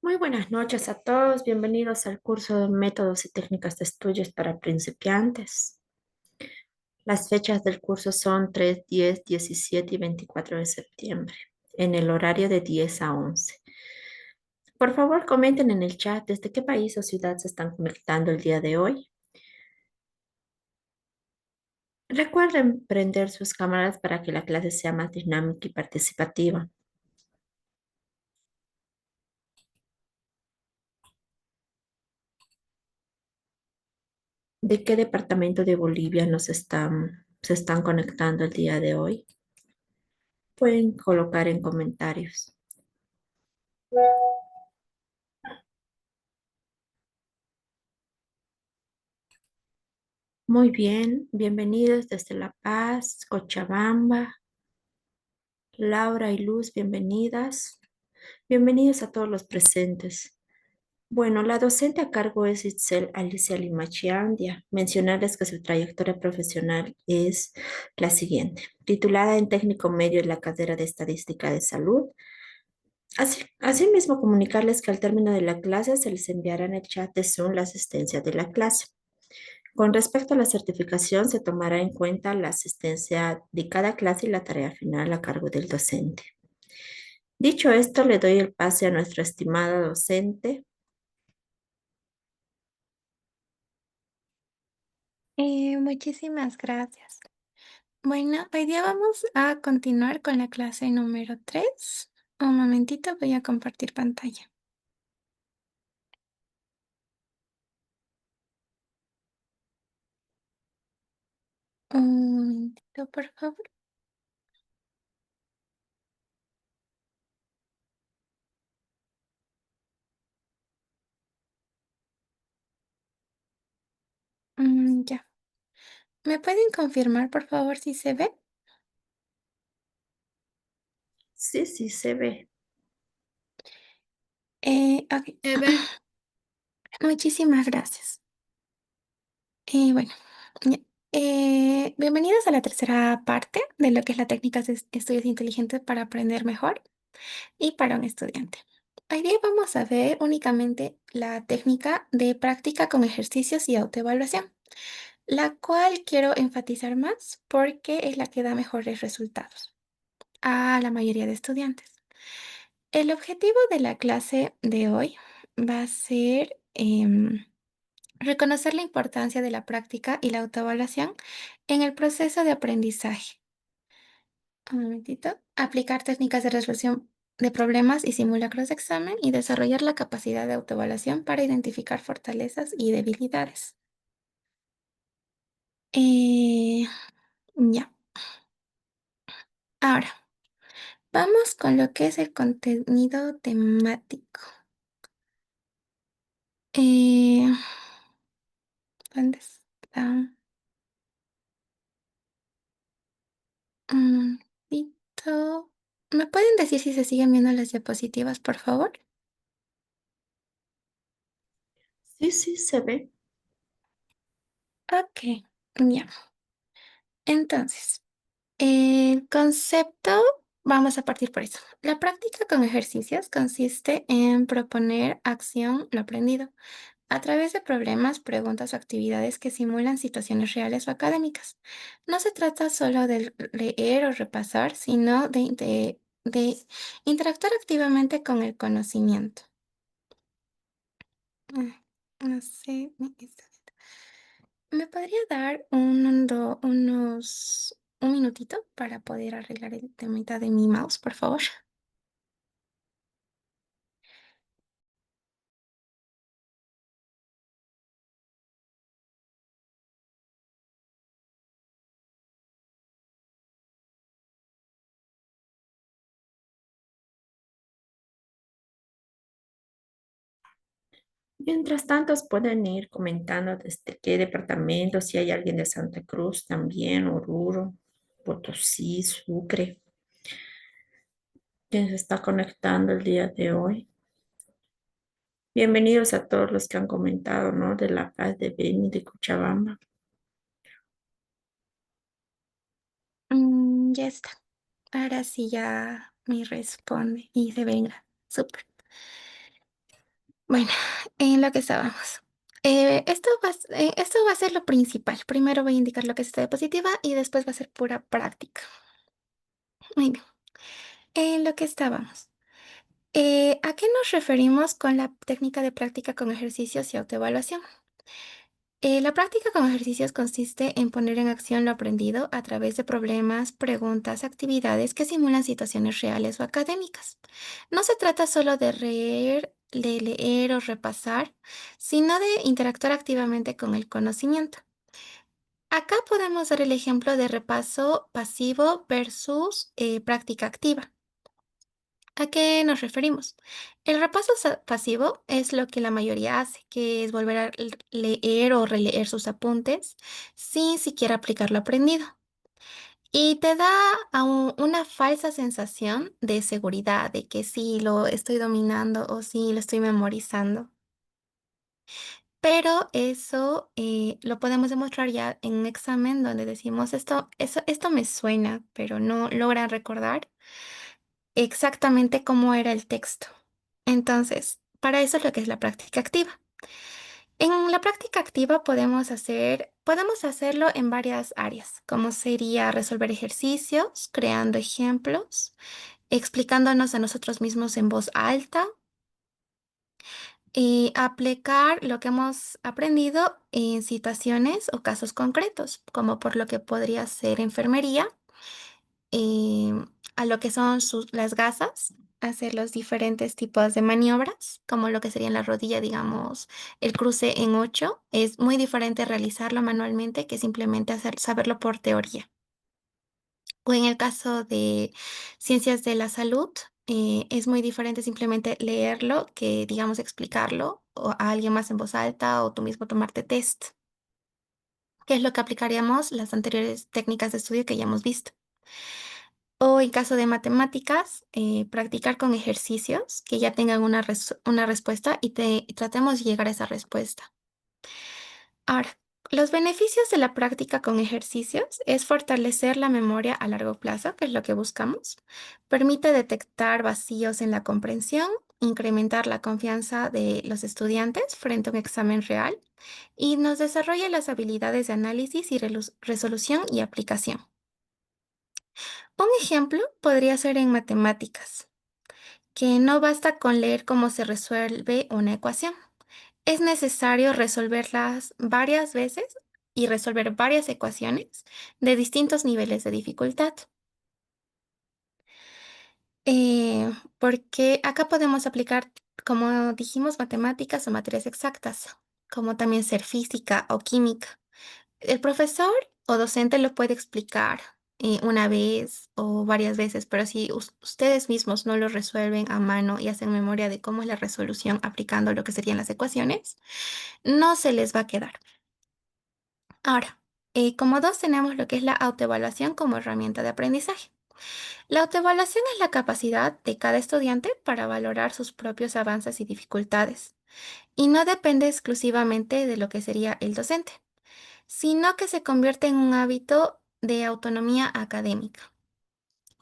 Muy buenas noches a todos, bienvenidos al curso de métodos y técnicas de estudios para principiantes. Las fechas del curso son 3, 10, 17 y 24 de septiembre, en el horario de 10 a 11. Por favor, comenten en el chat desde qué país o ciudad se están conectando el día de hoy. Recuerden prender sus cámaras para que la clase sea más dinámica y participativa. ¿De qué departamento de Bolivia se están conectando el día de hoy? Pueden colocar en comentarios. Muy bien, bienvenidos desde La Paz, Cochabamba, Laura y Luz, bienvenidas. Bienvenidos a todos los presentes. Bueno, la docente a cargo es Itzel Alicia Limachiandia. Mencionarles que su trayectoria profesional es la siguiente. Titulada en técnico medio en la carrera de Estadística de Salud. Asimismo, comunicarles que al término de la clase se les enviará en el chat de Zoom la asistencia de la clase. Con respecto a la certificación, se tomará en cuenta la asistencia de cada clase y la tarea final a cargo del docente. Dicho esto, le doy el pase a nuestra estimada docente. Muchísimas gracias. Bueno, hoy día vamos a continuar con la clase número 3. Un momentito, voy a compartir pantalla. Un momentito, por favor. Ya. ¿Me pueden confirmar, por favor, si se ve? Sí, sí, se ve. Ok. Se ve. Muchísimas gracias. Bueno, ya. Bienvenidos a la tercera parte de lo que es la técnica de estudios inteligentes para aprender mejor y para un estudiante. Hoy día vamos a ver únicamente la técnica de práctica con ejercicios y autoevaluación, la cual quiero enfatizar más porque es la que da mejores resultados a la mayoría de estudiantes. El objetivo de la clase de hoy va a ser reconocer la importancia de la práctica y la autoevaluación en el proceso de aprendizaje. Un momentito. Aplicar técnicas de resolución de problemas y simulacros de examen y desarrollar la capacidad de autoevaluación para identificar fortalezas y debilidades. Eh, ya. Ahora, vamos con lo que es el contenido temático. Eh, ¿Dónde está? Un momentito. ¿Me pueden decir si se siguen viendo las diapositivas, por favor? Sí, sí, se ve. Ok, ya. Entonces, el concepto, vamos a partir por eso. La práctica con ejercicios consiste en proponer acción lo aprendido a través de problemas, preguntas o actividades que simulan situaciones reales o académicas. No se trata solo de leer o repasar, sino de interactuar activamente con el conocimiento. Ay, no sé. ¿Me podría dar un minutito para poder arreglar el temita de mi mouse, por favor? Mientras tanto, pueden ir comentando desde qué departamento, si hay alguien de Santa Cruz también, Oruro, Potosí, Sucre, quien se está conectando el día de hoy. Bienvenidos a todos los que han comentado, ¿no? De La Paz, de Beni, de Cochabamba. Ya está. Ahora sí ya me responde y se venga. Súper. Bueno, en lo que estábamos. Esto va a ser lo principal. Primero voy a indicar lo que es esta diapositiva y después va a ser pura práctica. Muy bien. En lo que estábamos. ¿A qué nos referimos con la técnica de práctica con ejercicios y autoevaluación? La práctica con ejercicios consiste en poner en acción lo aprendido a través de problemas, preguntas, actividades que simulan situaciones reales o académicas. No se trata solo de leer o repasar, sino de interactuar activamente con el conocimiento. Acá podemos dar el ejemplo de repaso pasivo versus práctica activa. ¿A qué nos referimos? El repaso pasivo es lo que la mayoría hace, que es volver a leer o releer sus apuntes sin siquiera aplicar lo aprendido. Y te da una falsa sensación de seguridad, de que sí lo estoy dominando o sí lo estoy memorizando. Pero eso lo podemos demostrar ya en un examen donde decimos esto me suena, pero no logran recordar exactamente cómo era el texto. Entonces, para eso es lo que es la práctica activa. En la práctica activa podemos hacerlo en varias áreas, como sería resolver ejercicios, creando ejemplos, explicándonos a nosotros mismos en voz alta y aplicar lo que hemos aprendido en situaciones o casos concretos, como por lo que podría ser enfermería eh, a lo que son las gasas, hacer los diferentes tipos de maniobras, como lo que sería en la rodilla, digamos, el cruce en 8. Es muy diferente realizarlo manualmente que simplemente saberlo por teoría. O en el caso de ciencias de la salud, es muy diferente simplemente leerlo que, digamos, explicarlo o a alguien más en voz alta o tú mismo tomarte test, que es lo que aplicaríamos las anteriores técnicas de estudio que ya hemos visto. O en caso de matemáticas, practicar con ejercicios que ya tengan una respuesta y tratemos de llegar a esa respuesta. Ahora, los beneficios de la práctica con ejercicios es fortalecer la memoria a largo plazo, que es lo que buscamos. Permite detectar vacíos en la comprensión, incrementar la confianza de los estudiantes frente a un examen real y nos desarrolla las habilidades de análisis y resolución y aplicación. Un ejemplo podría ser en matemáticas, que no basta con leer cómo se resuelve una ecuación. Es necesario resolverlas varias veces y resolver varias ecuaciones de distintos niveles de dificultad. Porque acá podemos aplicar, como dijimos, matemáticas o materias exactas, como también ser física o química. El profesor o docente lo puede explicar una vez o varias veces, pero si ustedes mismos no lo resuelven a mano y hacen memoria de cómo es la resolución aplicando lo que serían las ecuaciones, no se les va a quedar. Ahora, como dos tenemos lo que es la autoevaluación como herramienta de aprendizaje. La autoevaluación es la capacidad de cada estudiante para valorar sus propios avances y dificultades, y no depende exclusivamente de lo que sería el docente, sino que se convierte en un hábito de autonomía académica,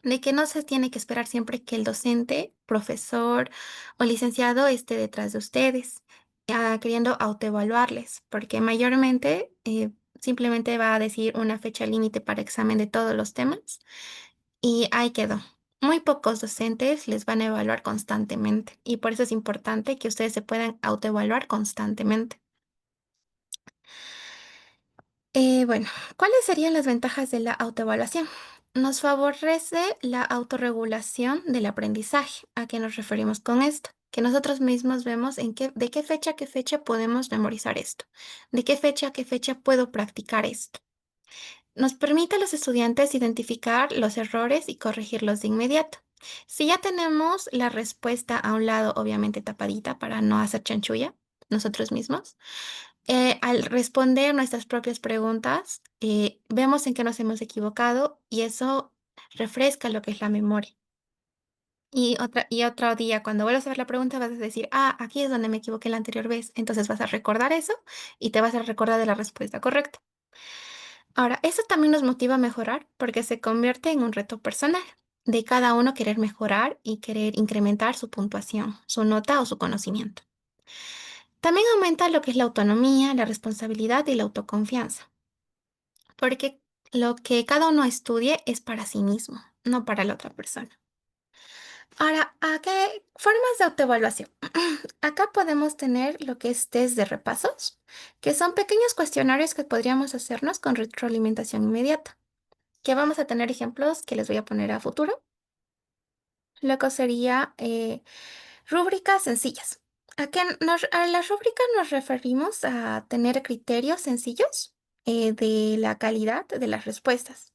de que no se tiene que esperar siempre que el docente, profesor o licenciado esté detrás de ustedes, queriendo autoevaluarles, porque mayormente simplemente va a decir una fecha límite para examen de todos los temas y ahí quedó. Muy pocos docentes les van a evaluar constantemente y por eso es importante que ustedes se puedan autoevaluar constantemente. Bueno, ¿cuáles serían las ventajas de la autoevaluación? Nos favorece la autorregulación del aprendizaje. ¿A qué nos referimos con esto? Que nosotros mismos vemos de qué fecha a qué fecha podemos memorizar esto, de qué fecha a qué fecha puedo practicar esto. Nos permite a los estudiantes identificar los errores y corregirlos de inmediato. Si ya tenemos la respuesta a un lado, obviamente tapadita para no hacer chanchulla, nosotros mismos, al responder nuestras propias preguntas, vemos en qué nos hemos equivocado y eso refresca lo que es la memoria. Y otro día, cuando vuelvas a ver la pregunta, vas a decir, ah, aquí es donde me equivoqué la anterior vez. Entonces vas a recordar eso y te vas a recordar de la respuesta correcta. Ahora, eso también nos motiva a mejorar porque se convierte en un reto personal de cada uno querer mejorar y querer incrementar su puntuación, su nota o su conocimiento. También aumenta lo que es la autonomía, la responsabilidad y la autoconfianza, porque lo que cada uno estudie es para sí mismo, no para la otra persona. Ahora, ¿a qué formas de autoevaluación? Acá podemos tener lo que es test de repasos, que son pequeños cuestionarios que podríamos hacernos con retroalimentación inmediata, que vamos a tener ejemplos que les voy a poner a futuro. Luego sería rúbricas sencillas. A las rúbricas nos referimos a tener criterios sencillos de la calidad de las respuestas.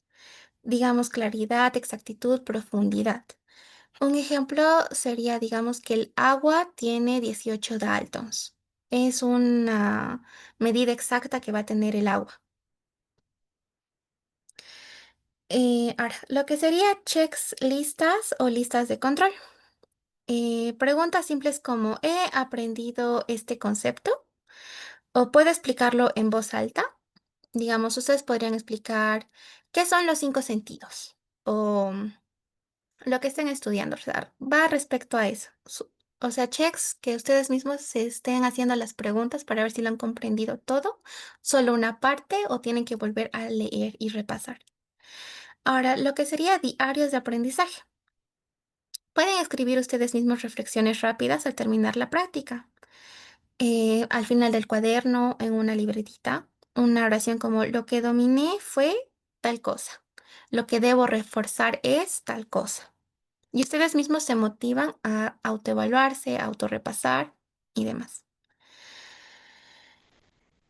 Digamos, claridad, exactitud, profundidad. Un ejemplo sería, digamos, que el agua tiene 18 Daltons. Es una medida exacta que va a tener el agua. Ahora, lo que sería checks listas o listas de control. Preguntas simples como, ¿he aprendido este concepto? ¿O puedo explicarlo en voz alta? Digamos, ustedes podrían explicar qué son los cinco sentidos o lo que estén estudiando. O sea, va respecto a eso. O sea, checks que ustedes mismos se estén haciendo las preguntas para ver si lo han comprendido todo, solo una parte o tienen que volver a leer y repasar. Ahora, lo que sería diarios de aprendizaje. Pueden escribir ustedes mismos reflexiones rápidas al terminar la práctica. Al final del cuaderno, en una libretita, una oración como lo que dominé fue tal cosa. Lo que debo reforzar es tal cosa. Y ustedes mismos se motivan a autoevaluarse, a autorrepasar y demás.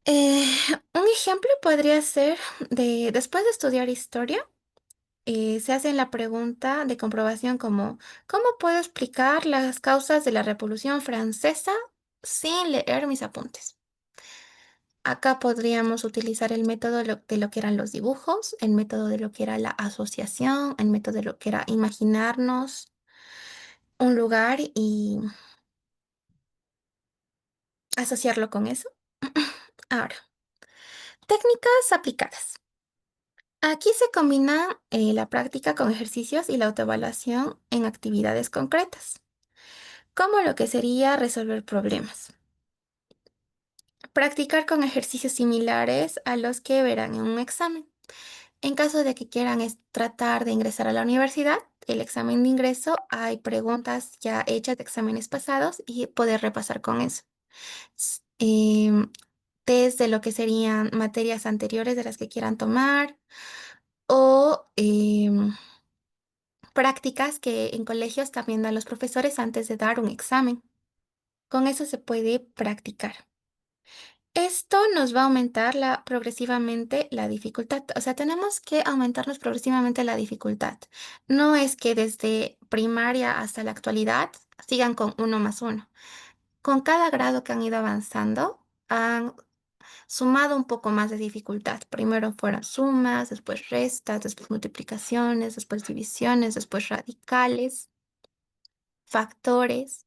Eh, un ejemplo podría ser de después de estudiar historia, se hacen la pregunta de comprobación como ¿cómo puedo explicar las causas de la Revolución Francesa sin leer mis apuntes? Acá podríamos utilizar el método de lo que eran los dibujos, el método de lo que era la asociación, el método de lo que era imaginarnos un lugar y asociarlo con eso. Ahora, técnicas aplicadas. Aquí se combina la práctica con ejercicios y la autoevaluación en actividades concretas, como lo que sería resolver problemas. Practicar con ejercicios similares a los que verán en un examen. En caso de que quieran tratar de ingresar a la universidad, el examen de ingreso, hay preguntas ya hechas de exámenes pasados y poder repasar con eso. Test de lo que serían materias anteriores de las que quieran tomar o prácticas que en colegios también dan los profesores antes de dar un examen. Con eso se puede practicar. Esto nos va a aumentar progresivamente la dificultad. O sea, tenemos que aumentarnos progresivamente la dificultad. No es que desde primaria hasta la actualidad sigan con uno más uno. Con cada grado que han ido avanzando, han sumado un poco más de dificultad. Primero fueron sumas, después restas, después multiplicaciones, después divisiones, después radicales, factores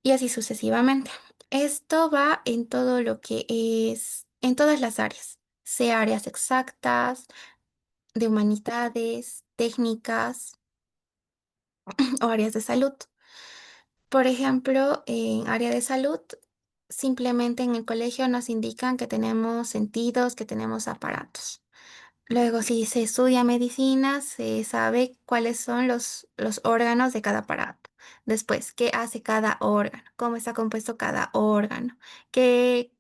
y así sucesivamente. Esto va en todo lo que es, en todas las áreas, sea áreas exactas, de humanidades, técnicas o áreas de salud. Por ejemplo, en área de salud, simplemente en el colegio nos indican que tenemos sentidos, que tenemos aparatos. Luego, si se estudia medicina, se sabe cuáles son los órganos de cada aparato. Después, qué hace cada órgano, cómo está compuesto cada órgano, qué,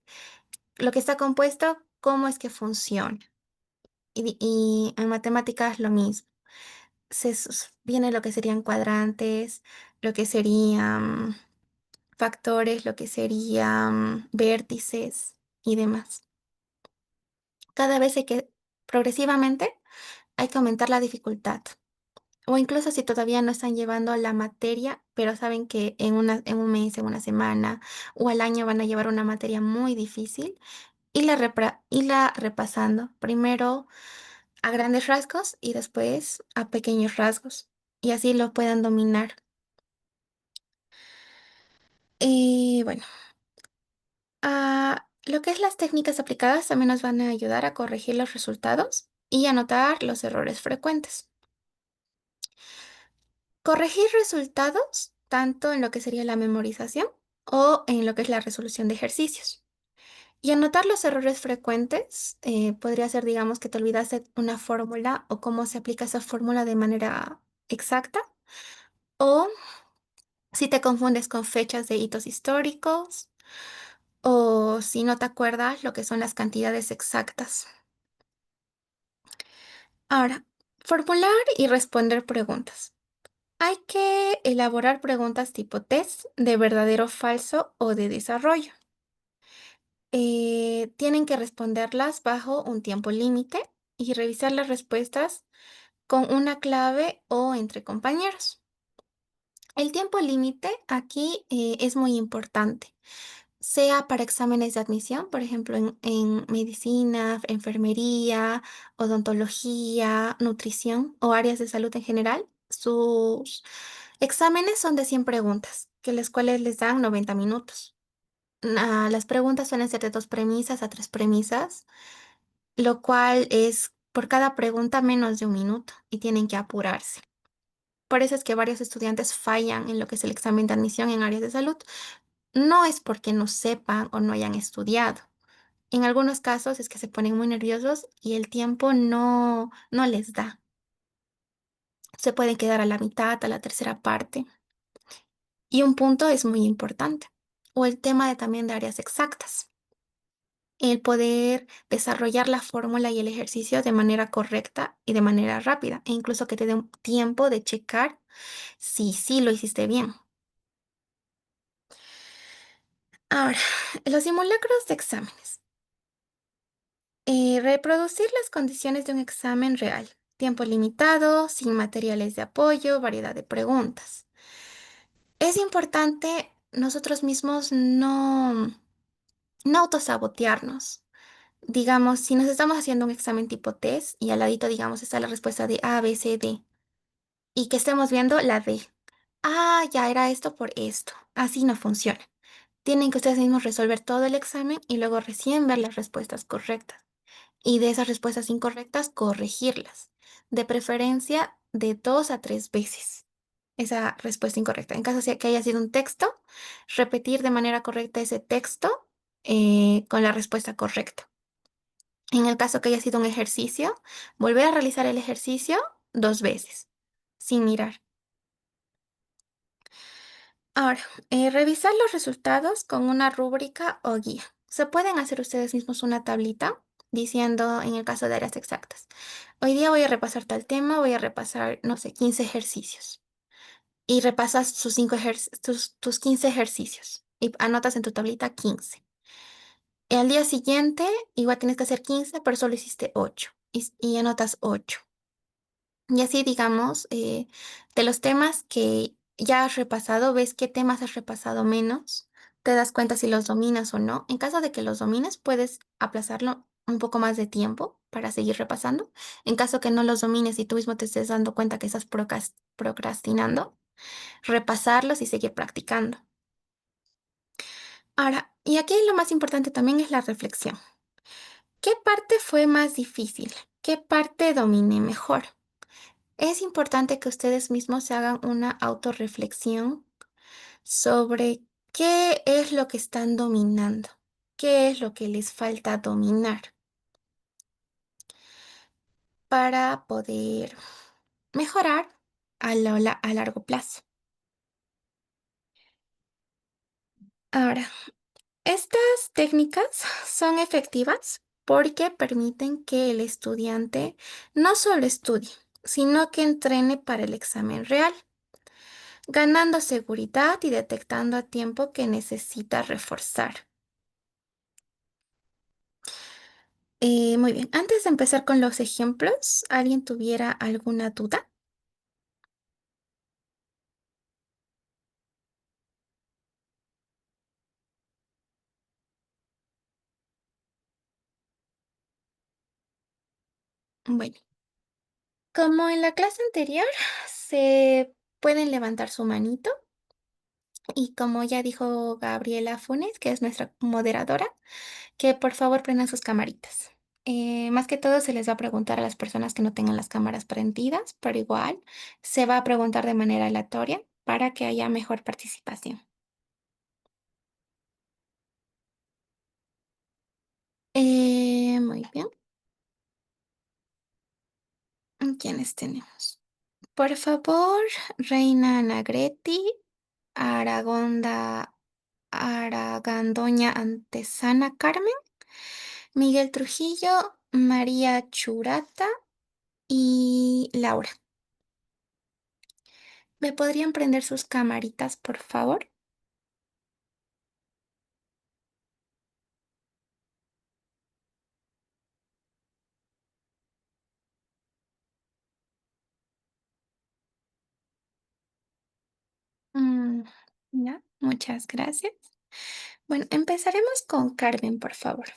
lo que está compuesto, cómo es que funciona. Y en matemáticas lo mismo. Viene lo que serían cuadrantes, lo que serían factores, lo que serían vértices y demás. Cada vez hay que, progresivamente, hay que aumentar la dificultad. O incluso si todavía no están llevando la materia, pero saben que en un mes, en una semana o al año van a llevar una materia muy difícil y y la repasando. Primero a grandes rasgos y después a pequeños rasgos. Y así lo puedan dominar. Bueno, lo que es las técnicas aplicadas también nos van a ayudar a corregir los resultados y anotar los errores frecuentes. Corregir resultados, tanto en lo que sería la memorización o en lo que es la resolución de ejercicios. Y anotar los errores frecuentes podría ser, digamos, que te olvidaste una fórmula o cómo se aplica esa fórmula de manera exacta, o si te confundes con fechas de hitos históricos, o si no te acuerdas lo que son las cantidades exactas. Ahora, formular y responder preguntas. Hay que elaborar preguntas tipo test de verdadero o falso o de desarrollo. Tienen que responderlas bajo un tiempo límite y revisar las respuestas con una clave o entre compañeros. El tiempo límite aquí es muy importante, sea para exámenes de admisión, por ejemplo, en medicina, enfermería, odontología, nutrición o áreas de salud en general. Sus exámenes son de 100 preguntas, que las cuales les dan 90 minutos. Las preguntas suelen ser de 2 premisas a 3 premisas, lo cual es por cada pregunta menos de un minuto y tienen que apurarse. Por eso es que varios estudiantes fallan en lo que es el examen de admisión en áreas de salud. No es porque no sepan o no hayan estudiado. En algunos casos es que se ponen muy nerviosos y el tiempo no les da. Se pueden quedar a la mitad, a la tercera parte. Y un punto es muy importante, o el tema también de áreas exactas. El poder desarrollar la fórmula y el ejercicio de manera correcta y de manera rápida, e incluso que te dé un tiempo de checar si sí lo hiciste bien. Ahora, los simulacros de exámenes. Reproducir las condiciones de un examen real. Tiempo limitado, sin materiales de apoyo, variedad de preguntas. Es importante nosotros mismos no autosabotearnos. Digamos, si nos estamos haciendo un examen tipo test y al ladito, digamos, está la respuesta de A, B, C, D, y que estemos viendo la D. Ah, ya era esto por esto. Así no funciona. Tienen que ustedes mismos resolver todo el examen y luego recién ver las respuestas correctas. Y de esas respuestas incorrectas, corregirlas. De preferencia, de 2 a 3 veces esa respuesta incorrecta. En caso de que haya sido un texto, repetir de manera correcta ese texto con la respuesta correcta. En el caso que haya sido un ejercicio, volver a realizar el ejercicio 2 veces, sin mirar. Ahora, revisar los resultados con una rúbrica o guía. Se pueden hacer ustedes mismos una tablita diciendo, en el caso de áreas exactas, hoy día voy a repasar tal tema, voy a repasar, no sé, 15 ejercicios. Y repasas tus 15 ejercicios y anotas en tu tablita 15. Y al día siguiente, igual tienes que hacer 15, pero solo hiciste 8 y anotas 8. Y así, digamos, de los temas que ya has repasado, ves qué temas has repasado menos, te das cuenta si los dominas o no. En caso de que los domines, puedes aplazarlo un poco más de tiempo para seguir repasando. En caso que no los domines y tú mismo te estés dando cuenta que estás procrastinando, repasarlos y seguir practicando. Ahora, y aquí lo más importante también es la reflexión. ¿Qué parte fue más difícil? ¿Qué parte dominé mejor? Es importante que ustedes mismos se hagan una autorreflexión sobre qué es lo que están dominando, qué es lo que les falta dominar para poder mejorar a largo plazo. Ahora, estas técnicas son efectivas porque permiten que el estudiante no solo estudie, sino que entrene para el examen real, ganando seguridad y detectando a tiempo que necesita reforzar. Muy bien, antes de empezar con los ejemplos, ¿alguien tuviera alguna duda? Bueno, como en la clase anterior, se pueden levantar su manito y como ya dijo Gabriela Funes, que es nuestra moderadora, que por favor prendan sus camaritas. Más que todo se les va a preguntar a las personas que no tengan las cámaras prendidas, pero igual se va a preguntar de manera aleatoria para que haya mejor participación. ¿quiénes tenemos? Por favor, Reina Nagreti, Aragonda, Aragandoña Antesana Carmen, Miguel Trujillo, María Churata y Laura. ¿Me podrían prender sus camaritas, por favor? Mm, ya, muchas gracias. Bueno, empezaremos con Carmen, por favor.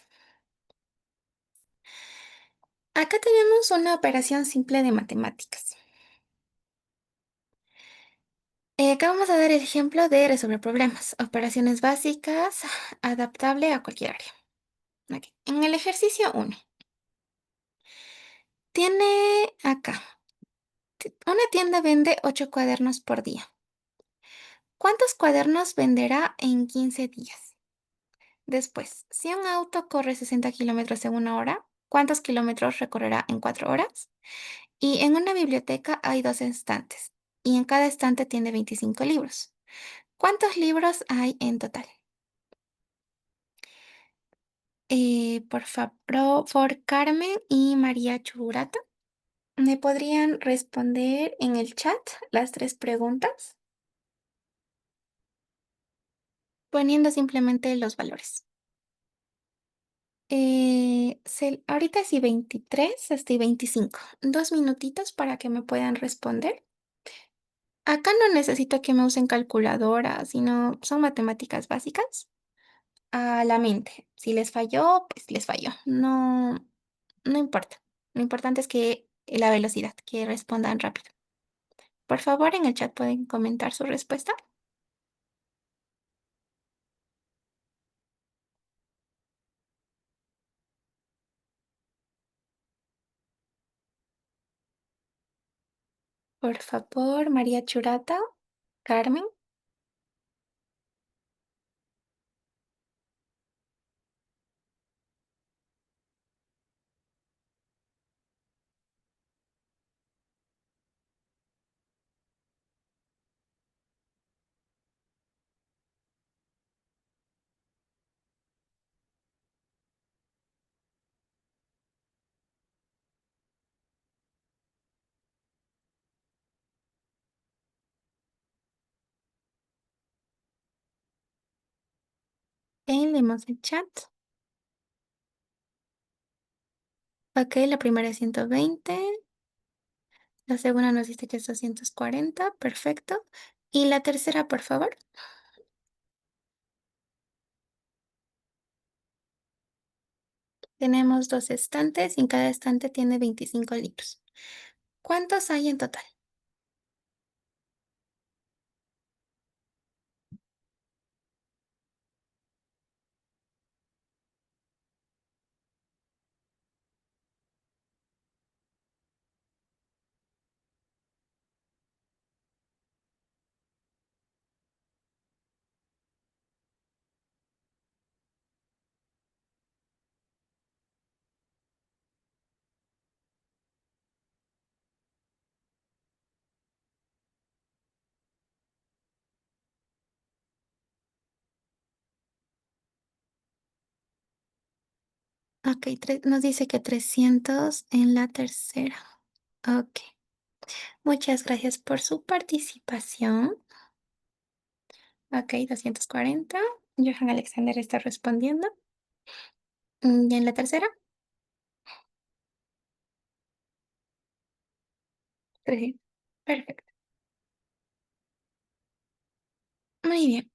Acá tenemos una operación simple de matemáticas. Acá vamos a dar el ejemplo de resolver problemas, operaciones básicas, adaptable a cualquier área. Ok. En el ejercicio 1, tiene acá, una tienda vende 8 cuadernos por día. ¿Cuántos cuadernos venderá en 15 días? Después, si un auto corre 60 kilómetros en una hora, ¿cuántos kilómetros recorrerá en 4 horas? Y en una biblioteca hay dos estantes, y en cada estante tiene 25 libros. ¿Cuántos libros hay en total? Por favor, por Carmen y María Churata, ¿me podrían responder en el chat las tres preguntas? Poniendo simplemente los valores. Ahorita sí 23, estoy 25. 2 minutitos para que me puedan responder. Acá no necesito que me usen calculadora, sino son matemáticas básicas a la mente. Si les falló, pues les falló. No, no importa. Lo importante es que la velocidad, que respondan rápido. Por favor, en el chat pueden comentar su respuesta. Por favor, María Churata, Carmen. Leemos el chat. Ok, la primera es 120. La segunda nos dice que es 240. Perfecto. Y la tercera, por favor. Tenemos dos estantes y en cada estante tiene 25 libros. ¿Cuántos hay en total? Ok, nos dice que 300 en la tercera. Ok, muchas gracias por su participación. Ok, 240. Johan Alexander está respondiendo. Y en la tercera, 300. Perfecto. Muy bien.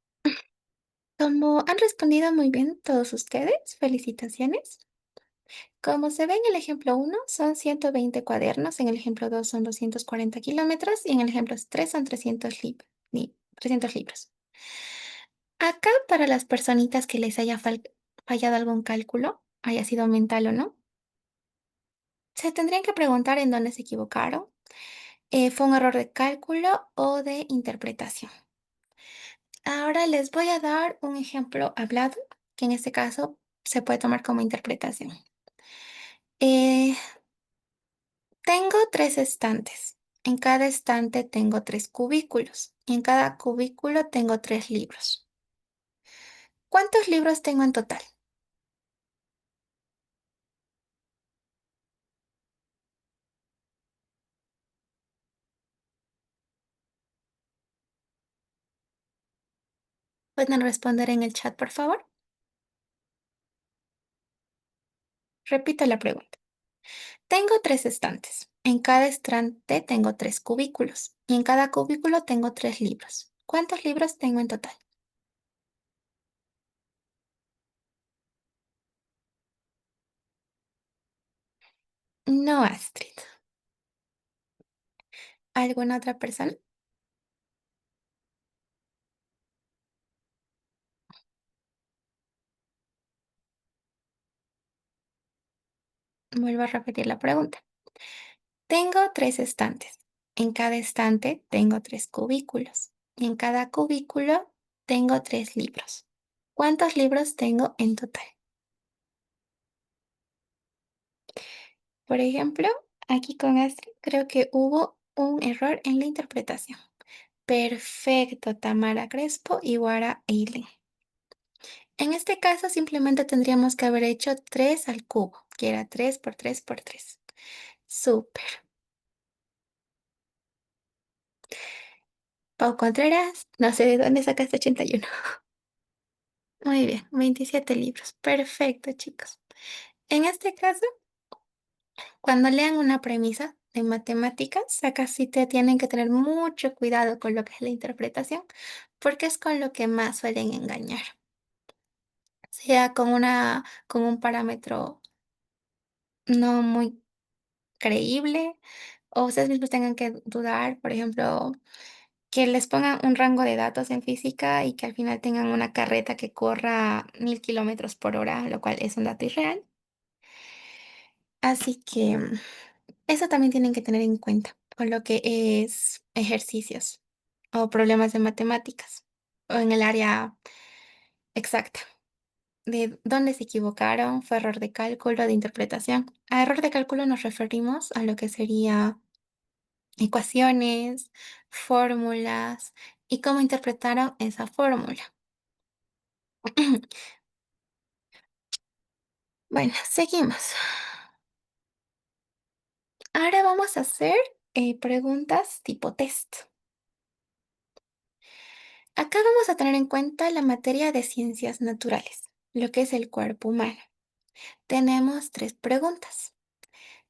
Como han respondido muy bien todos ustedes, felicitaciones. Como se ve en el ejemplo 1, son 120 cuadernos, en el ejemplo 2 son 240 kilómetros y en el ejemplo 3 son 300 libros. Acá, para las personitas que les haya fallado algún cálculo, haya sido mental o no, se tendrían que preguntar en dónde se equivocaron. ¿Fue un error de cálculo o de interpretación? Ahora les voy a dar un ejemplo hablado, que en este caso se puede tomar como interpretación. Eh, Tengo tres estantes. En cada estante tengo tres cubículos y en cada cubículo tengo tres libros. ¿Cuántos libros tengo en total? ¿Pueden responder en el chat, por favor? Repito la pregunta. Tengo tres estantes. En cada estante tengo tres cubículos y en cada cubículo tengo tres libros. ¿Cuántos libros tengo en total? No, Astrid. ¿Alguna otra persona? Vuelvo a repetir la pregunta. Tengo tres estantes. En cada estante tengo tres cubículos y en cada cubículo tengo tres libros. ¿Cuántos libros tengo en total? Por ejemplo, aquí con Astrid creo que hubo un error en la interpretación. Perfecto, Tamara Crespo y Wara Eileen. En este caso simplemente tendríamos que haber hecho 3 al cubo, que era 3 por 3 por 3. Súper. Pau Contreras, no sé de dónde sacaste 81. Muy bien, 27 libros. Perfecto, chicos. En este caso, cuando lean una premisa de matemáticas, acá sí te tienen que tener mucho cuidado con lo que es la interpretación, porque es con lo que más suelen engañar. Sea con un parámetro no muy creíble, o ustedes mismos tengan que dudar, por ejemplo, que les pongan un rango de datos en física y que al final tengan una carreta que corra 1000 kilómetros por hora, lo cual es un dato irreal. Así que eso también tienen que tener en cuenta con lo que es ejercicios o problemas de matemáticas o en el área exacta. De dónde se equivocaron, fue error de cálculo, de interpretación. A error de cálculo nos referimos a lo que sería ecuaciones, fórmulas y cómo interpretaron esa fórmula. Bueno, seguimos. Ahora vamos a hacer preguntas tipo test. Acá vamos a tener en cuenta la materia de ciencias naturales, lo que es el cuerpo humano. Tenemos tres preguntas.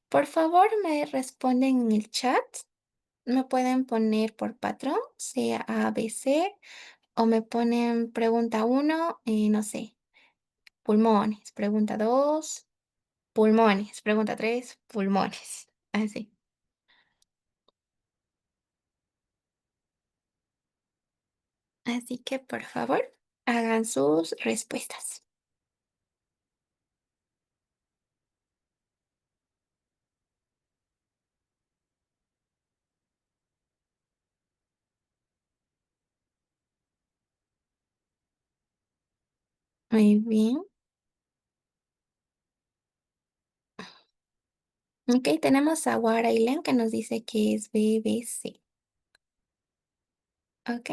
Por favor, me responden en el chat. Me pueden poner por patrón, sea A, B, C, o me ponen pregunta uno, no sé, pulmones. Pregunta 2, pulmones. Pregunta 3, pulmones. Así. Así que por favor, hagan sus respuestas. Muy bien. Ok, tenemos a Wara Ilen que nos dice que es BBC. Ok.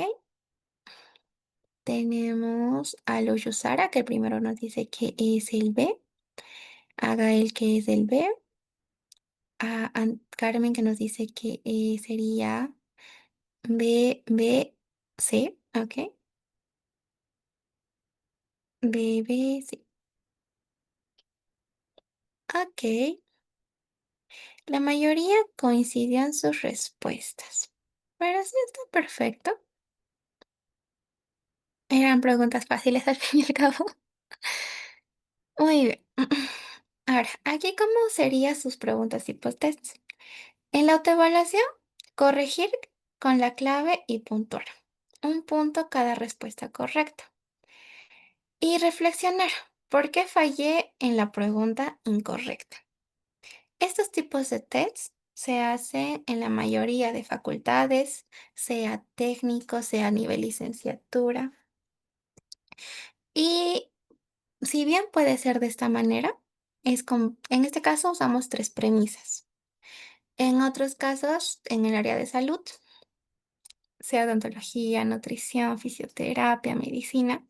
Tenemos a Loyo Sara que primero nos dice que es el B. A Gael que es el B. A Carmen que nos dice que sería B, B, C. Ok. B, B, C. Ok. La mayoría coincidió en sus respuestas. Pero sí está perfecto. Eran preguntas fáciles al fin y al cabo. Muy bien. Ahora, aquí cómo serían sus preguntas tipo test. En la autoevaluación, corregir con la clave y puntuar. Un punto cada respuesta correcta. Y reflexionar. ¿Por qué fallé en la pregunta incorrecta? Estos tipos de tests se hacen en la mayoría de facultades, sea técnico, sea a nivel licenciatura. Y si bien puede ser de esta manera, en este caso usamos tres premisas. En otros casos, en el área de salud, sea odontología, nutrición, fisioterapia, medicina,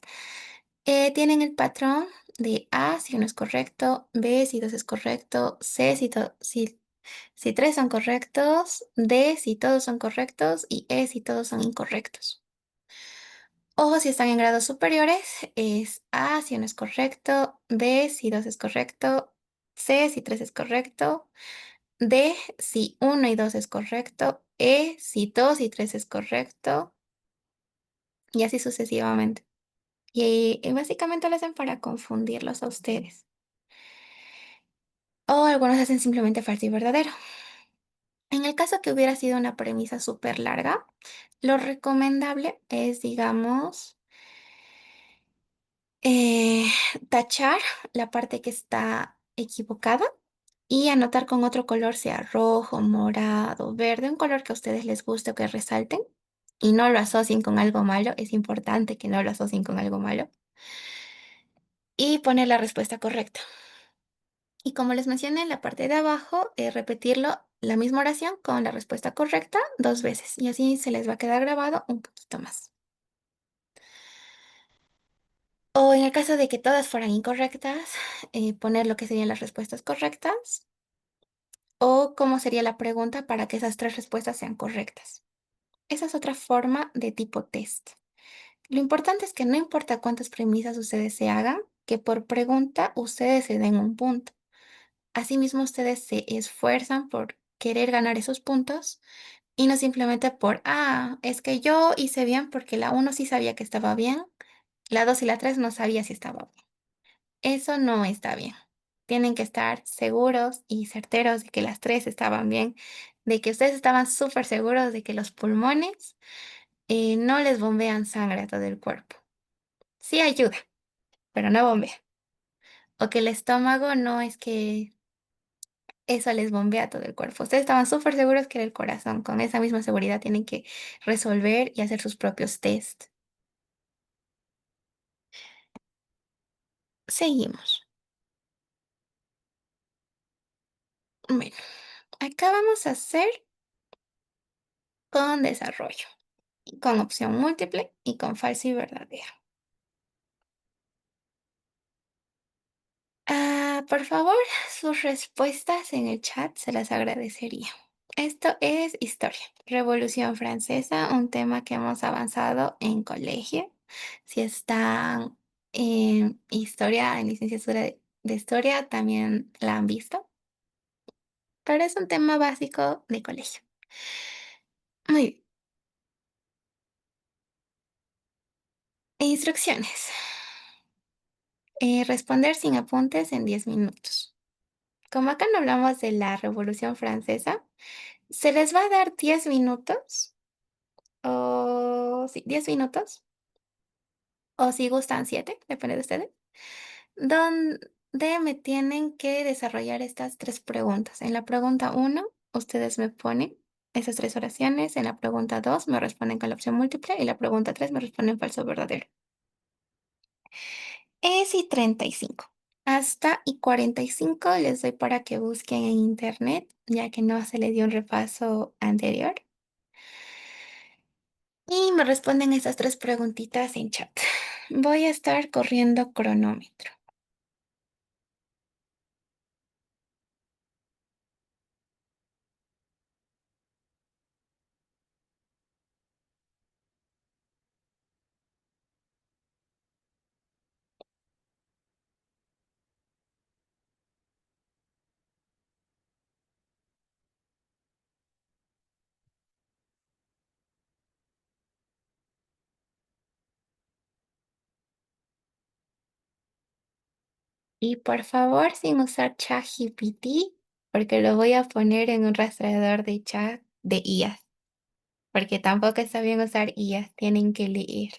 tienen el patrón de A si uno es correcto, B si dos es correcto, C si tres son correctos, D si todos son correctos y E si todos son incorrectos. Ojo, si están en grados superiores, es A si uno es correcto, B si dos es correcto, C si tres es correcto, D si uno y dos es correcto, E si dos y tres es correcto, y así sucesivamente. Y básicamente lo hacen para confundirlos a ustedes. O algunos hacen simplemente falso y verdadero. En el caso que hubiera sido una premisa súper larga, lo recomendable es, digamos, eh, tachar la parte que está equivocada y anotar con otro color, sea rojo, morado, verde, un color que a ustedes les guste o que resalten y no lo asocien con algo malo. Es importante que no lo asocien con algo malo. Y poner la respuesta correcta. Y como les mencioné en la parte de abajo, repetirlo la misma oración con la respuesta correcta 2 veces. Y así se les va a quedar grabado un poquito más. O en el caso de que todas fueran incorrectas, poner lo que serían las respuestas correctas o cómo sería la pregunta para que esas tres respuestas sean correctas. Esa es otra forma de tipo test. Lo importante es que no importa cuántas premisas ustedes se hagan, que por pregunta ustedes se den un punto. Asimismo, ustedes se esfuerzan por querer ganar esos puntos y no simplemente por, es que yo hice bien porque la uno sí sabía que estaba bien, la 2 y la 3 no sabía si estaba bien. Eso no está bien. Tienen que estar seguros y certeros de que las 3 estaban bien, de que ustedes estaban súper seguros de que los pulmones no les bombean sangre a todo el cuerpo. Sí ayuda, pero no bombea. O que el estómago no es que eso les bombea todo el cuerpo. Ustedes estaban súper seguros que era el corazón. Con esa misma seguridad tienen que resolver y hacer sus propios test. Seguimos. Bueno, acá vamos a hacer con desarrollo, con opción múltiple y con falso y verdadero. Por favor, sus respuestas en el chat se las agradecería. Esto es historia, Revolución Francesa, un tema que hemos avanzado en colegio. Si están en historia, en licenciatura de historia, también la han visto, pero es un tema básico de colegio. Muy bien. Instrucciones. Responder sin apuntes en 10 minutos. Como acá no hablamos de la Revolución Francesa, se les va a dar 10 minutos, o sí, 10 minutos, o si gustan 7, depende de ustedes, donde me tienen que desarrollar estas tres preguntas. En la pregunta uno, ustedes me ponen esas tres oraciones. En la pregunta 2, me responden con la opción múltiple. Y la pregunta 3, me responden falso o verdadero. Es y 35. Hasta y 45 les doy para que busquen en internet, ya que no se les dio un repaso anterior. Y me responden esas tres preguntitas en chat. Voy a estar corriendo cronómetro. Y por favor, sin usar ChatGPT, porque lo voy a poner en un rastreador de chat de IA, porque tampoco está bien usar IA, tienen que leer.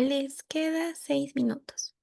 Les queda 6 minutos.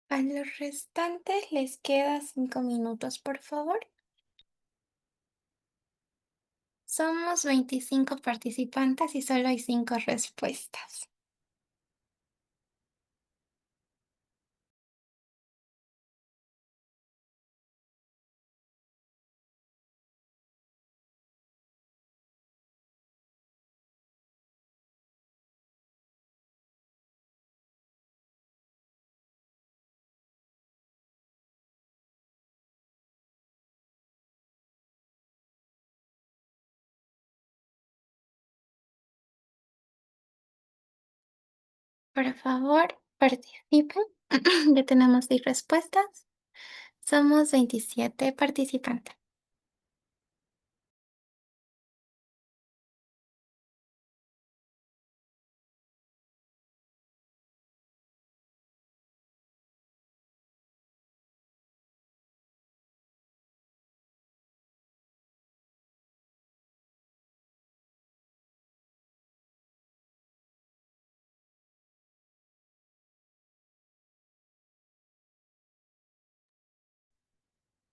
A los restantes les queda 5 minutos, por favor. Somos 25 participantes y solo hay 5 respuestas. Por favor, participen. Ya tenemos 6 respuestas. Somos 27 participantes.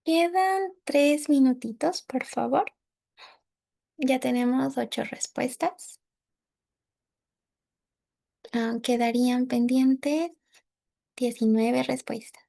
Quedan 3 minutitos, por favor. Ya tenemos 8 respuestas. Quedarían pendientes 19 respuestas.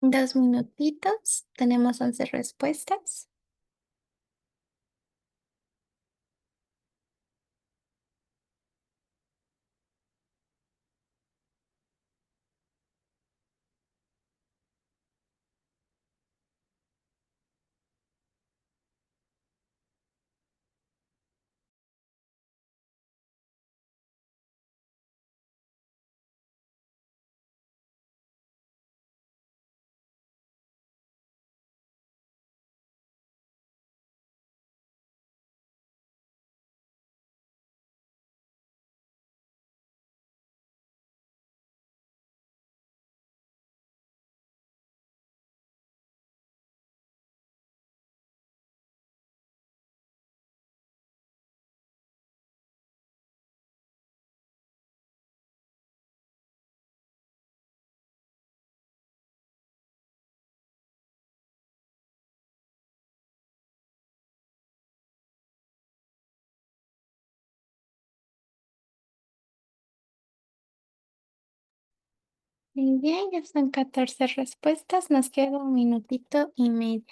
Dos minutitos. Tenemos 11 respuestas. Muy bien, ya son 14 respuestas, nos queda un minutito y medio.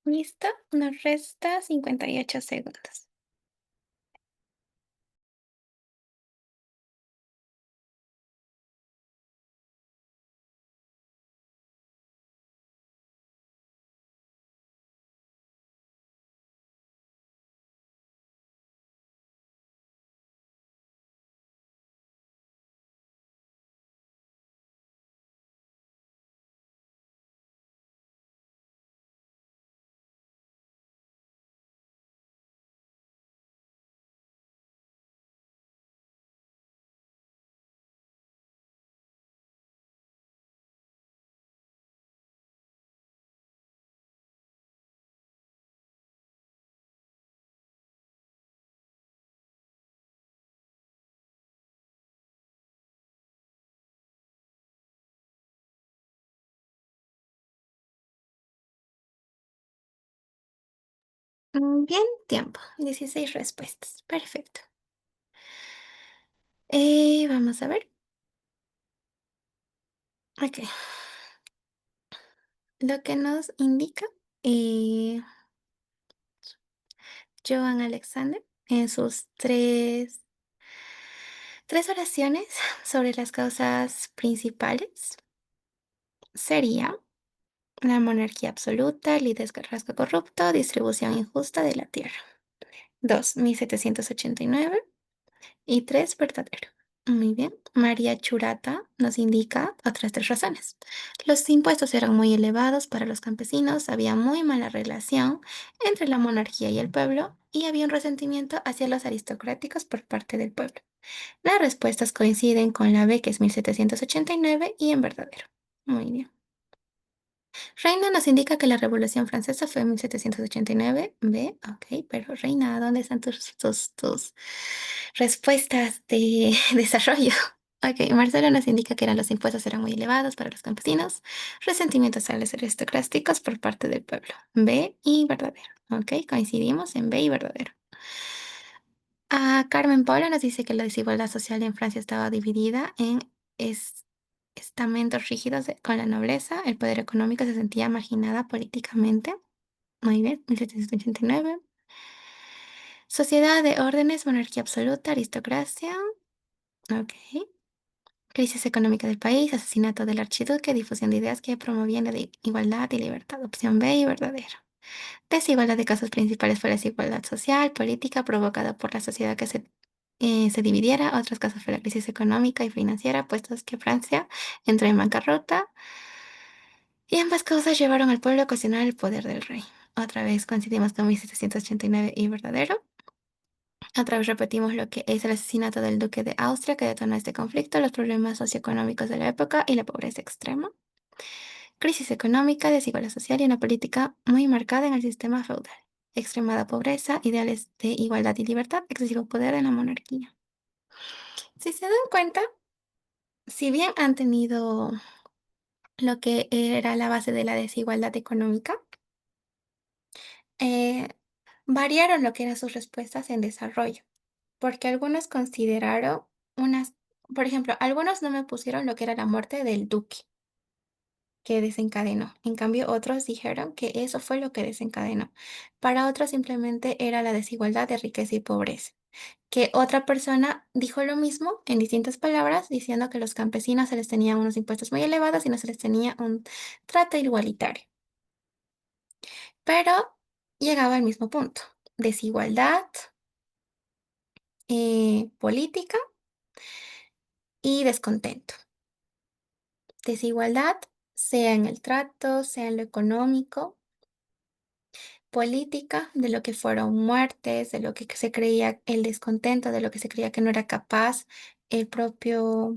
Listo, nos resta 58 segundos. Bien, tiempo, 16 respuestas. Perfecto. Vamos a ver. Ok, lo que nos indica eh, Joan Alexander en sus tres oraciones sobre las causas principales sería la monarquía absoluta, liderazgo corrupto, distribución injusta de la tierra. 2, 1789. Y 3, verdadero. Muy bien. María Churata nos indica otras tres razones. Los impuestos eran muy elevados para los campesinos, había muy mala relación entre la monarquía y el pueblo y había un resentimiento hacia los aristocráticos por parte del pueblo. Las respuestas coinciden con la B, que es 1789, y en verdadero. Muy bien. Reina nos indica que la Revolución Francesa fue en 1789. B, ok, pero Reina, ¿dónde están tus respuestas de desarrollo? Ok, Marcelo nos indica que los impuestos eran muy elevados para los campesinos, resentimientos a los aristocráticos por parte del pueblo. B y verdadero. Ok, coincidimos en B y verdadero. Carmen Paula nos dice que la desigualdad social en Francia estaba dividida en es- estamentos rígidos con la nobleza, el poder económico se sentía marginada políticamente. Muy bien, 1789. Sociedad de órdenes, monarquía absoluta, aristocracia. Ok. Crisis económica del país, asesinato del archiduque, difusión de ideas que promovían la igualdad y libertad. Opción B y verdadero. Desigualdad de casos principales fue la desigualdad social, política provocada por la sociedad que se dividiera. Otros casos fue la crisis económica y financiera, puestos que Francia entró en bancarrota. Y ambas causas llevaron al pueblo a cuestionar el poder del rey. Otra vez coincidimos con 1789 y verdadero. Otra vez repetimos lo que es el asesinato del duque de Austria que detonó este conflicto, los problemas socioeconómicos de la época y la pobreza extrema. Crisis económica, desigualdad social y una política muy marcada en el sistema feudal. Extremada pobreza, ideales de igualdad y libertad, excesivo poder en la monarquía. Si se dan cuenta, si bien han tenido lo que era la base de la desigualdad económica, eh, variaron lo que eran sus respuestas en desarrollo, porque algunos consideraron unas, por ejemplo, algunos no me pusieron lo que era la muerte del duque que desencadenó. En cambio, otros dijeron que eso fue lo que desencadenó. Para otros simplemente era la desigualdad de riqueza y pobreza. Que otra persona dijo lo mismo en distintas palabras, diciendo que los campesinos se les tenía unos impuestos muy elevados y no se les tenía un trato igualitario. Pero llegaba al mismo punto. Desigualdad política y descontento. Desigualdad, sea en el trato, sea en lo económico, política, de lo que fueron muertes, de lo que se creía el descontento, de lo que se creía que no era capaz el propio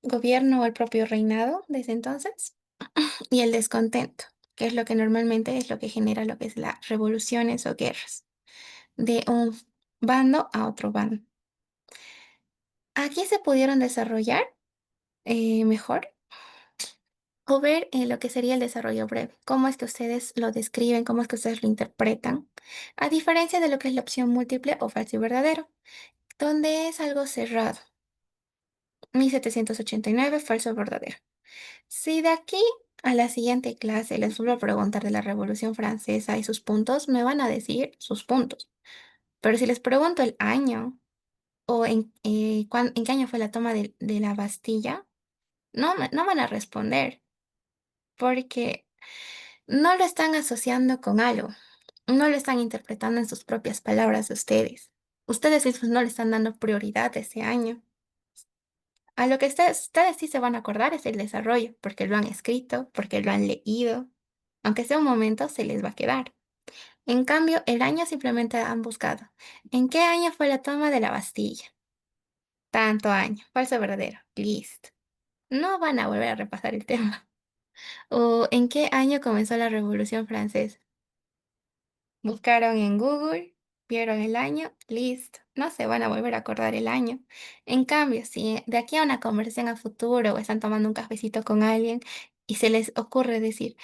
gobierno o el propio reinado desde entonces, y el descontento. que es lo que normalmente es lo que genera lo que es las revoluciones o guerras, de un bando a otro bando. Aquí se pudieron desarrollar mejor o ver lo que sería el desarrollo breve, cómo es que ustedes lo describen, cómo es que ustedes lo interpretan, a diferencia de lo que es la opción múltiple o falso y verdadero, donde es algo cerrado. 1789, falso o verdadero. Si de aquí a la siguiente clase les vuelvo a preguntar de la Revolución Francesa y sus puntos, me van a decir sus puntos. Pero si les pregunto el año o en qué año fue la toma de la Bastilla, no van a responder porque no lo están asociando con algo, no lo están interpretando en sus propias palabras de ustedes. Ustedes mismos no le están dando prioridad a ese año. A lo que ustedes sí se van a acordar es el desarrollo, porque lo han escrito, porque lo han leído. Aunque sea un momento, se les va a quedar. En cambio, el año simplemente han buscado. ¿En qué año fue la toma de la Bastilla? Tanto año. Falso o verdadero. Listo. No van a volver a repasar el tema. ¿O en qué año comenzó la Revolución Francesa? Buscaron en Google, vieron el año, listo. No se van a volver a acordar el año. En cambio, si de aquí a una conversación a futuro o están tomando un cafecito con alguien y se les ocurre decir,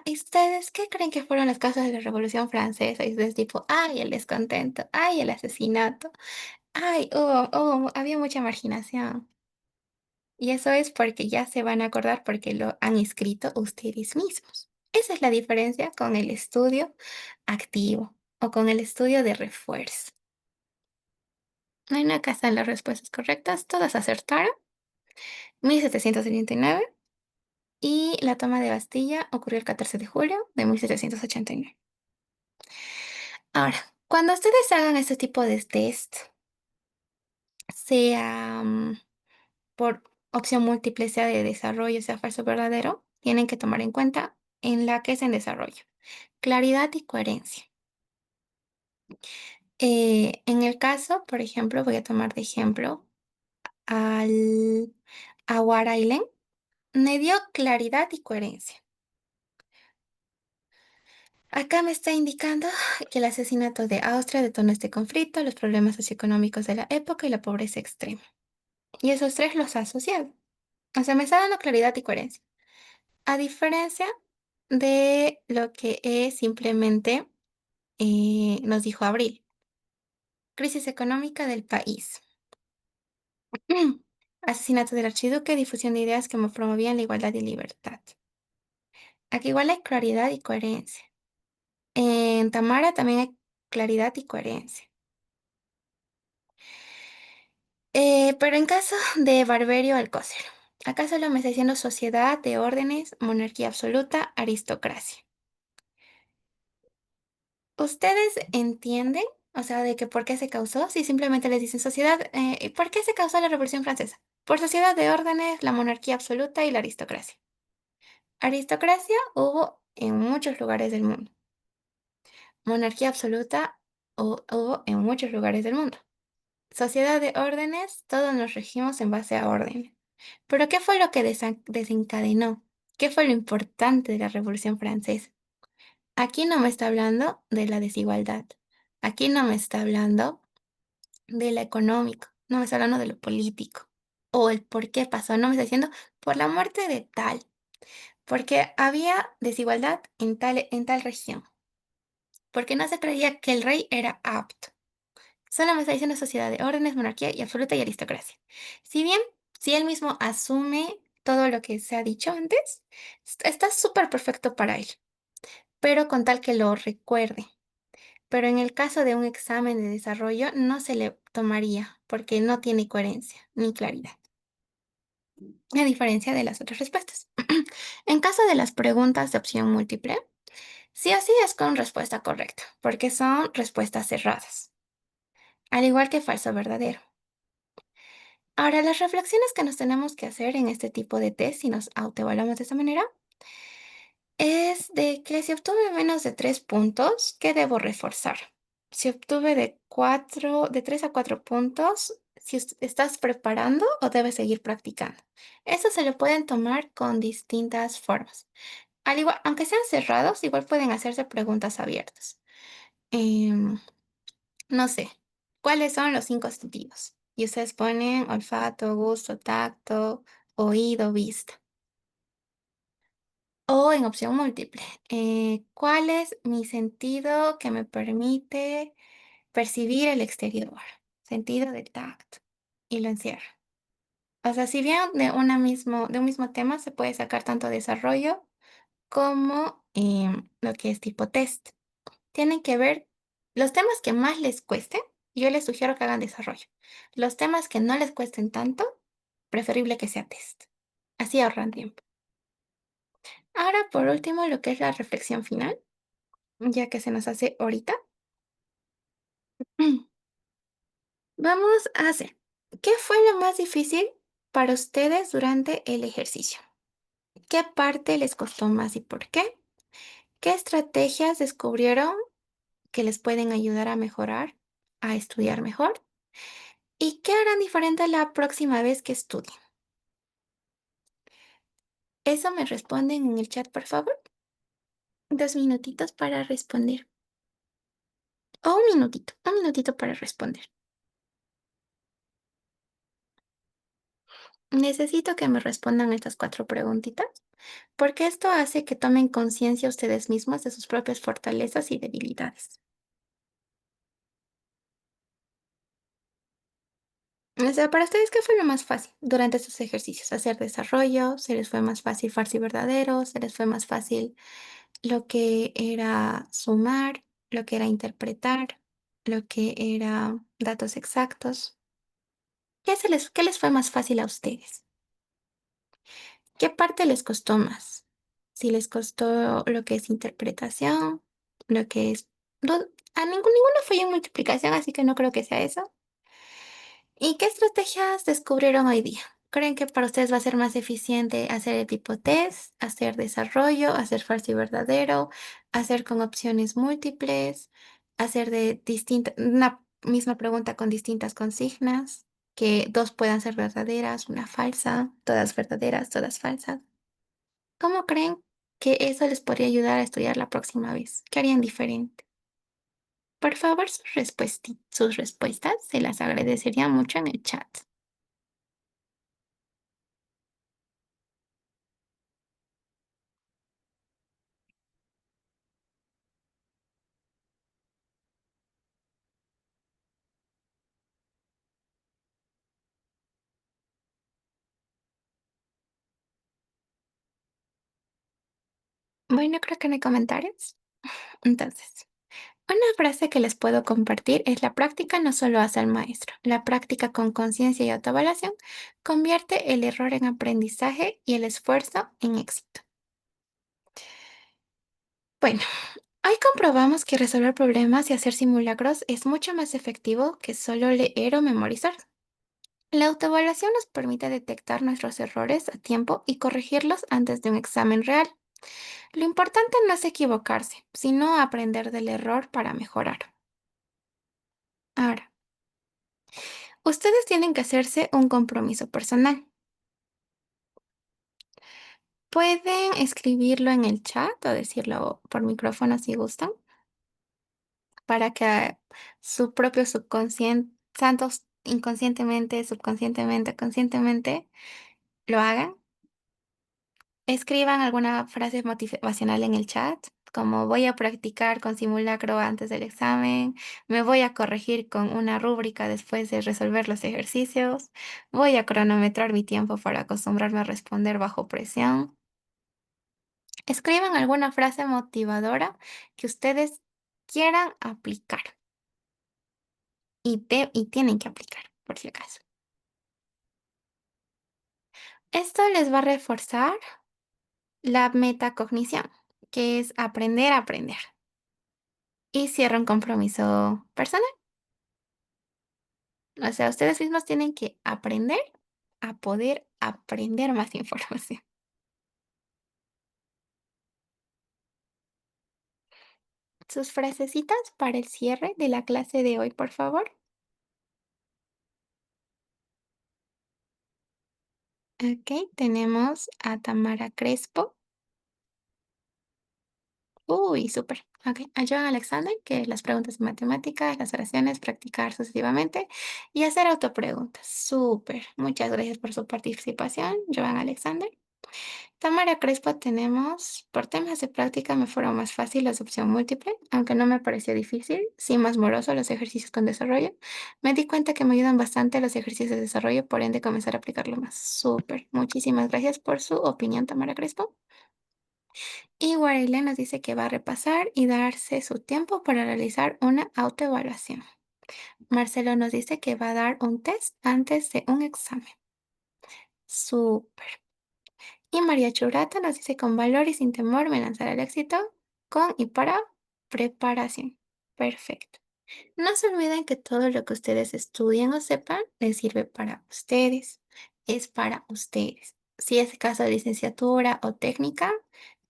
¿y ustedes qué creen que fueron las causas de la Revolución Francesa? Y ustedes tipo, ay, el descontento, ay, el asesinato, ay, había mucha marginación. Y eso es porque ya se van a acordar porque lo han escrito ustedes mismos. Esa es la diferencia con el estudio activo o con el estudio de refuerzo. No hay nada que están las respuestas correctas, todas acertaron. 1779 y la toma de Bastilla ocurrió el 14 de julio de 1789. Ahora, cuando ustedes hagan este tipo de test, sea por opción múltiple, sea de desarrollo, sea falso o verdadero, tienen que tomar en cuenta en la que es en desarrollo. Claridad y coherencia. En el caso, por ejemplo, voy a tomar de ejemplo al Aguara Ailén, me dio claridad y coherencia. Acá me está indicando que el asesinato de Austria detonó este conflicto, los problemas socioeconómicos de la época y la pobreza extrema. Y esos tres los ha asociado. O sea, me está dando claridad y coherencia. A diferencia de lo que es simplemente nos dijo Abril. Crisis económica del país. Asesinato del archiduque, difusión de ideas que promovían la igualdad y libertad. Aquí igual hay claridad y coherencia. En Tamara también hay claridad y coherencia. Pero en caso de Barberio Alcócer, acá solo me está diciendo sociedad de órdenes, monarquía absoluta, aristocracia. ¿Ustedes entienden? O sea, de que por qué se causó, si simplemente les dicen sociedad, ¿por qué se causó la Revolución Francesa? Por sociedad de órdenes, la monarquía absoluta y la aristocracia. Aristocracia hubo en muchos lugares del mundo. Monarquía absoluta hubo en muchos lugares del mundo. Sociedad de órdenes, todos nos regimos en base a órdenes. Pero ¿qué fue lo que desencadenó? ¿Qué fue lo importante de la Revolución Francesa? Aquí no me está hablando de la desigualdad. Aquí no me está hablando de lo económico. No me está hablando de lo político. O el por qué pasó. No me está diciendo por la muerte de tal. Porque había desigualdad en tal región. Porque no se creía que el rey era apto. Solo me está diciendo sociedad de órdenes, monarquía y absoluta y aristocracia. Si bien, si él mismo asume todo lo que se ha dicho antes, está súper perfecto para él, pero con tal que lo recuerde. Pero en el caso de un examen de desarrollo, no se le tomaría porque no tiene coherencia ni claridad, a diferencia de las otras respuestas. En caso de las preguntas de opción múltiple, sí o sí es con respuesta correcta, porque son respuestas cerradas, al igual que falso o verdadero. Ahora, las reflexiones que nos tenemos que hacer en este tipo de test, si nos autoevaluamos de esta manera, es de que si obtuve menos de 3 puntos, ¿qué debo reforzar? Si obtuve de 3 a 4 puntos, si estás preparando o debes seguir practicando. Eso se lo pueden tomar con distintas formas. Al igual, aunque sean cerrados, igual pueden hacerse preguntas abiertas. Em, no sé, ¿cuáles son los 5 sentidos? Y ustedes ponen olfato, gusto, tacto, oído, vista. O en opción múltiple, ¿cuál es mi sentido que me permite percibir el exterior? Sentido del tacto. Y lo encierra. O sea, si bien de un mismo tema se puede sacar tanto desarrollo como lo que es tipo test. Tienen que ver los temas que más les cuesten, yo les sugiero que hagan desarrollo. Los temas que no les cuesten tanto, preferible que sea test. Así ahorran tiempo. Ahora, por último, lo que es la reflexión final, ya que se nos hace ahorita. Vamos a hacer. ¿Qué fue lo más difícil para ustedes durante el ejercicio? ¿Qué parte les costó más y por qué? ¿Qué estrategias descubrieron que les pueden ayudar a mejorar, a estudiar mejor? ¿Y qué harán diferente la próxima vez que estudien? Eso me responden en el chat, por favor. 2 minutitos para responder. O un minutito para responder. Necesito que me respondan estas 4 preguntitas, porque esto hace que tomen conciencia ustedes mismos de sus propias fortalezas y debilidades. O sea, para ustedes, ¿qué fue lo más fácil durante sus ejercicios? ¿Hacer desarrollo? ¿Se les fue más fácil falso y verdadero? ¿Se les fue más fácil lo que era sumar, lo que era interpretar, lo que era datos exactos? ¿Qué les fue más fácil a ustedes? ¿Qué parte les costó más? Si les costó lo que es interpretación, lo que es... ninguno fue en multiplicación, así que no creo que sea eso. ¿Y qué estrategias descubrieron hoy día? ¿Creen que para ustedes va a ser más eficiente hacer el tipo test, hacer desarrollo, hacer falso y verdadero, hacer con opciones múltiples, hacer de una misma pregunta con distintas consignas, que dos puedan ser verdaderas, una falsa, todas verdaderas, todas falsas? ¿Cómo creen que eso les podría ayudar a estudiar la próxima vez? ¿Qué harían diferente? Por favor, sus respuestas se las agradecería mucho en el chat. Bueno, creo que no hay comentarios. Entonces, una frase que les puedo compartir es: la práctica no solo hace al maestro, la práctica con conciencia y autoevaluación convierte el error en aprendizaje y el esfuerzo en éxito. Bueno, hoy comprobamos que resolver problemas y hacer simulacros es mucho más efectivo que solo leer o memorizar. La autoevaluación nos permite detectar nuestros errores a tiempo y corregirlos antes de un examen real. Lo importante no es equivocarse, sino aprender del error para mejorar. Ahora, ustedes tienen que hacerse un compromiso personal. Pueden escribirlo en el chat o decirlo por micrófono si gustan, para que su propio subconsciente, santos inconscientemente, subconscientemente, conscientemente, lo hagan. Escriban alguna frase motivacional en el chat, como: voy a practicar con simulacro antes del examen, me voy a corregir con una rúbrica después de resolver los ejercicios, voy a cronometrar mi tiempo para acostumbrarme a responder bajo presión. Escriban alguna frase motivadora que ustedes quieran aplicar y tienen que aplicar, por si acaso. Esto les va a reforzar la metacognición, que es aprender a aprender. Y cierra un compromiso personal. O sea, ustedes mismos tienen que aprender a poder aprender más información. Sus frasecitas para el cierre de la clase de hoy, por favor. Ok, tenemos a Tamara Crespo. Uy, súper. Ok, ayuda a Alexander, que las preguntas de matemáticas, las oraciones, practicar sucesivamente y hacer autopreguntas. Súper. Muchas gracias por su participación, Joan Alexander. Tamara Crespo tenemos, por temas de práctica me fueron más fácil las de opción múltiple, aunque no me pareció difícil, sí más moroso los ejercicios con desarrollo. Me di cuenta que me ayudan bastante los ejercicios de desarrollo, por ende comenzar a aplicarlo más. Súper. Muchísimas gracias por su opinión, Tamara Crespo. Y Guarile nos dice que va a repasar y darse su tiempo para realizar una autoevaluación. Marcelo nos dice que va a dar un test antes de un examen. Súper. Y María Churata nos dice con valor y sin temor me lanzaré al éxito con y para preparación. Perfecto. No se olviden que todo lo que ustedes estudien o sepan les sirve para ustedes. Es para ustedes. Si es caso de licenciatura o técnica,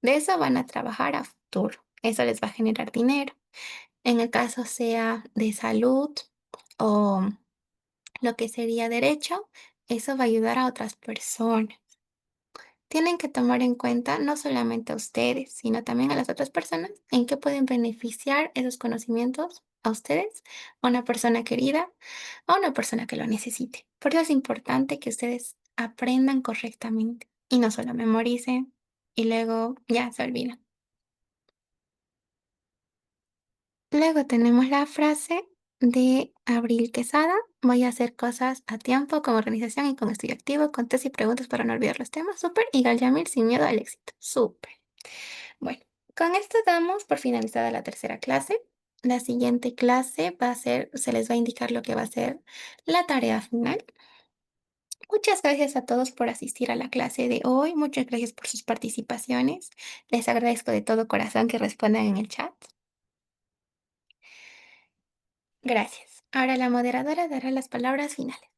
de eso van a trabajar a futuro. Eso les va a generar dinero. En el caso sea de salud o lo que sería derecho, eso va a ayudar a otras personas. Tienen que tomar en cuenta no solamente a ustedes, sino también a las otras personas en qué pueden beneficiar esos conocimientos a ustedes, a una persona querida, a una persona que lo necesite. Por eso es importante que ustedes aprendan correctamente y no solo memoricen y luego ya se olvidan. Luego tenemos la frase de Abril Quesada. Voy a hacer cosas a tiempo, con organización y con estudio activo, con test y preguntas para no olvidar los temas. Súper. Y Galyamil sin miedo al éxito. Súper. Bueno, con esto damos por finalizada la tercera clase. La siguiente clase va a ser, se les va a indicar lo que va a ser la tarea final. Muchas gracias a todos por asistir a la clase de hoy. Muchas gracias por sus participaciones. Les agradezco de todo corazón que respondan en el chat. Gracias. Ahora la moderadora dará las palabras finales.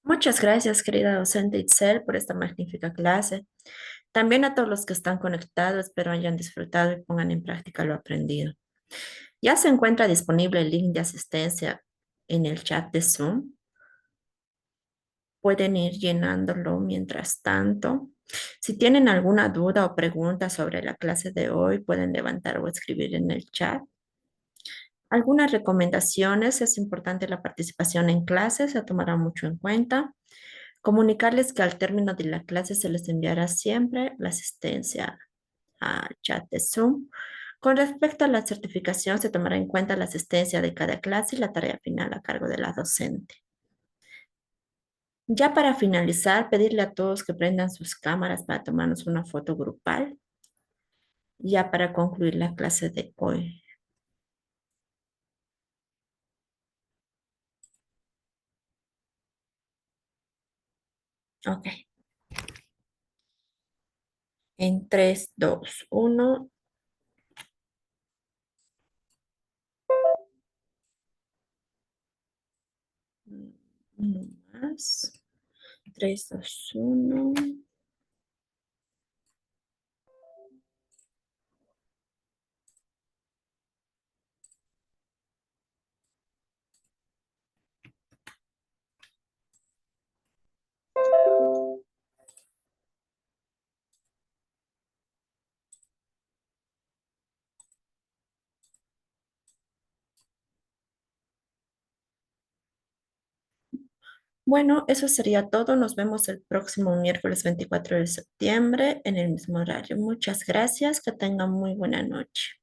Muchas gracias, querida docente Itzel, por esta magnífica clase. También a todos los que están conectados, espero hayan disfrutado y pongan en práctica lo aprendido. Ya se encuentra disponible el link de asistencia en el chat de Zoom. Pueden ir llenándolo mientras tanto. Si tienen alguna duda o pregunta sobre la clase de hoy, pueden levantar o escribir en el chat. Algunas recomendaciones: es importante la participación en clases, se tomará mucho en cuenta. Comunicarles que al término de la clase se les enviará siempre la asistencia al chat de Zoom. Con respecto a la certificación, se tomará en cuenta la asistencia de cada clase y la tarea final a cargo de la docente. Ya para finalizar, pedirle a todos que prendan sus cámaras para tomarnos una foto grupal, ya para concluir la clase de hoy. Ok, en 3, 2, 1. Uno más. 3, 2, 1. Bueno, eso sería todo. Nos vemos el próximo miércoles 24 de septiembre en el mismo horario. Muchas gracias. Que tengan muy buena noche.